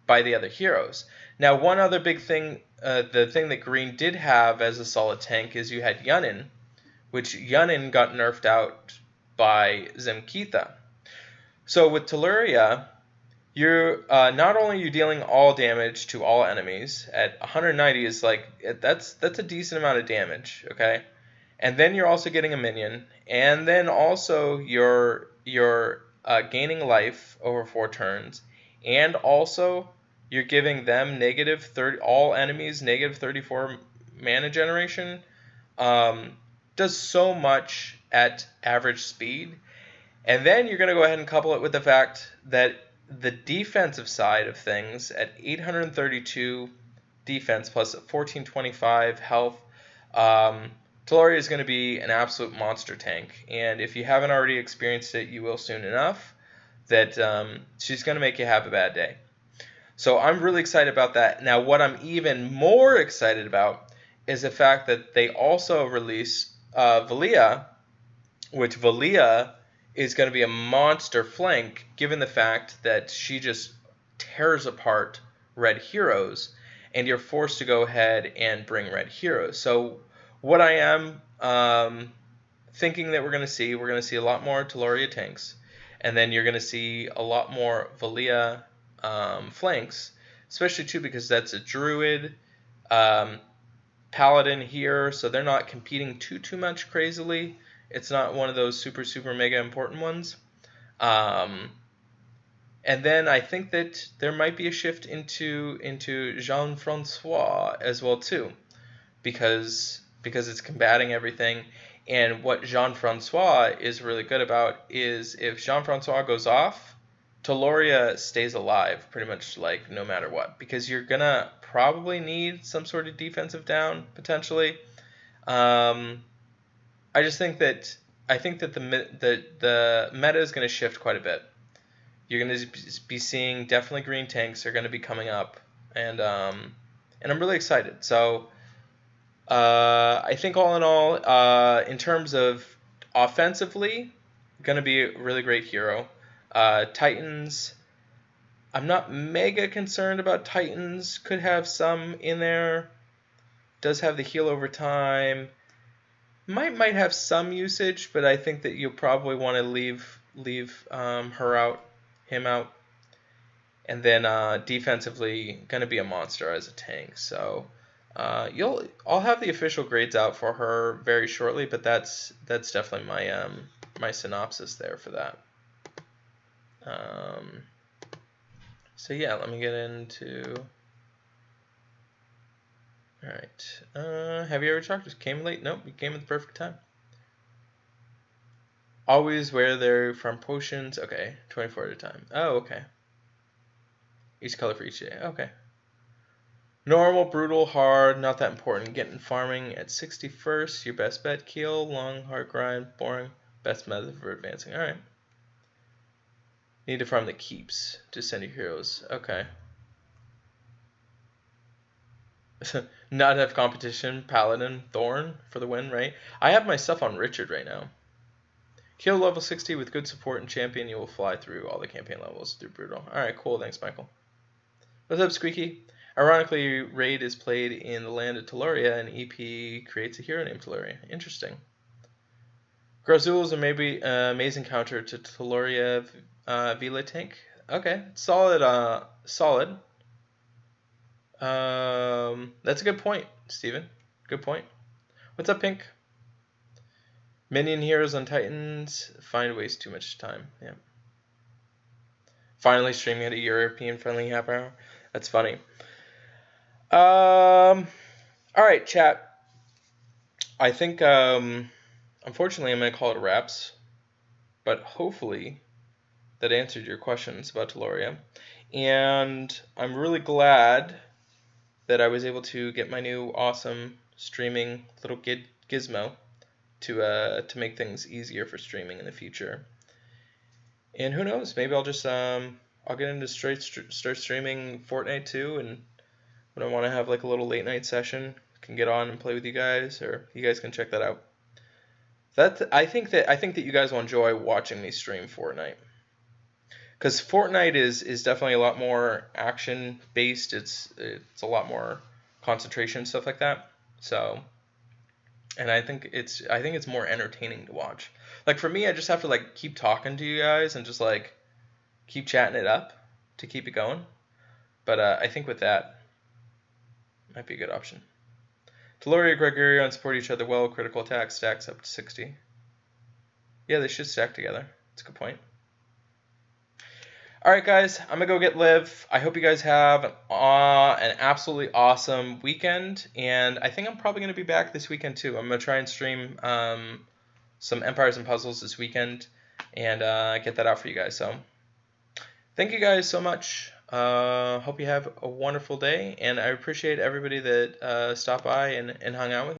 the other heroes. Now, one other big thing, the thing that green did have as a solid tank is you had Yunnin, which Yunnin got nerfed out by Zemkeitha. So with Telluria, you're not only are you dealing all damage to all enemies at 190 is like that's a decent amount of damage, okay? And then you're also getting a minion, and then also you're gaining life over 4 turns, and also you're giving them negative 30, all enemies negative 34 mana generation. Does so much at average speed, and then you're going to go ahead and couple it with the fact that the defensive side of things at 832 defense plus 1425 health. Telluria is going to be an absolute monster tank, and if you haven't already experienced it, you will soon enough. That she's going to make you have a bad day. So I'm really excited about that. Now, what I'm even more excited about is the fact that they also release Valia, which Valia is going to be a monster flank, given the fact that she just tears apart red heroes, and you're forced to go ahead and bring red heroes. So what I am thinking that we're going to see a lot more Telluria tanks, and then you're going to see a lot more Valia flanks, especially too because that's a druid paladin here, so they're not competing too much crazily. It's not one of those super mega important ones. And then I think that there might be a shift into Jean-Francois as well too, because it's combating everything. And what Jean-Francois is really good about is if Jean-Francois goes off, Telluria stays alive pretty much like no matter what, because you're gonna probably need some sort of defensive down potentially. I think that the meta is going to shift quite a bit. You're going to be seeing definitely green tanks are going to be coming up, and I'm really excited. So I think all in all, in terms of offensively, going to be a really great hero. Titans, I'm not mega concerned about Titans. Could have some in there. Does have the heal over time. Might have some usage, but I think that you'll probably want to leave him out, and then defensively gonna be a monster as a tank. So I'll have the official grades out for her very shortly, but that's definitely my synopsis there for that. So yeah, let me get into. All right. Have you ever talked? Just came late? Nope, you came at the perfect time. Always wear their from potions. Okay, 24 at a time. Oh, okay. Each color for each day. Okay. Normal, brutal, hard, not that important. Getting farming at 61st. Your best bet. Keel, long, hard grind, boring. Best method for advancing. All right. Need to farm the keeps to send your heroes. Okay. Not have competition. Paladin, Thorn for the win, right? I have my stuff on Richard right now. Heal level 60 with good support and champion. You will fly through all the campaign levels through brutal. All right, cool. Thanks, Michael. What's up, Squeaky? Ironically, Raid is played in the land of Telluria, and EP creates a hero named Telluria. Interesting. Grazul is a maybe amazing counter to Telluria Vila tank. Okay, solid. Solid. That's a good point, Steven. Good point. What's up, Pink? Minion heroes on Titans find waste too much time. Yeah. Finally streaming at a European-friendly half hour. That's funny. All right, chat. I think, unfortunately, I'm going to call it wraps. But hopefully that answered your questions about Telluria. And I'm really glad that I was able to get my new awesome streaming little gizmo to make things easier for streaming in the future. And who knows, maybe I'll just I'll get into start streaming Fortnite too, and when I want to have like a little late night session, can get on and play with you guys, or you guys can check that out. I think that you guys will enjoy watching me stream Fortnite. Because Fortnite is definitely a lot more action based. It's a lot more concentration, stuff like that. So, and I think it's more entertaining to watch. Like for me, I just have to like keep talking to you guys and just like keep chatting it up to keep it going. But I think with that might be a good option. Telluria, Gregorion support each other well. Critical attack stacks up to 60. Yeah, they should stack together. That's a good point. All right, guys, I'm going to go get Liv. I hope you guys have an absolutely awesome weekend. And I think I'm probably going to be back this weekend, too. I'm going to try and stream some Empires and Puzzles this weekend and get that out for you guys. So thank you guys so much. Hope you have a wonderful day. And I appreciate everybody that stopped by and hung out with me.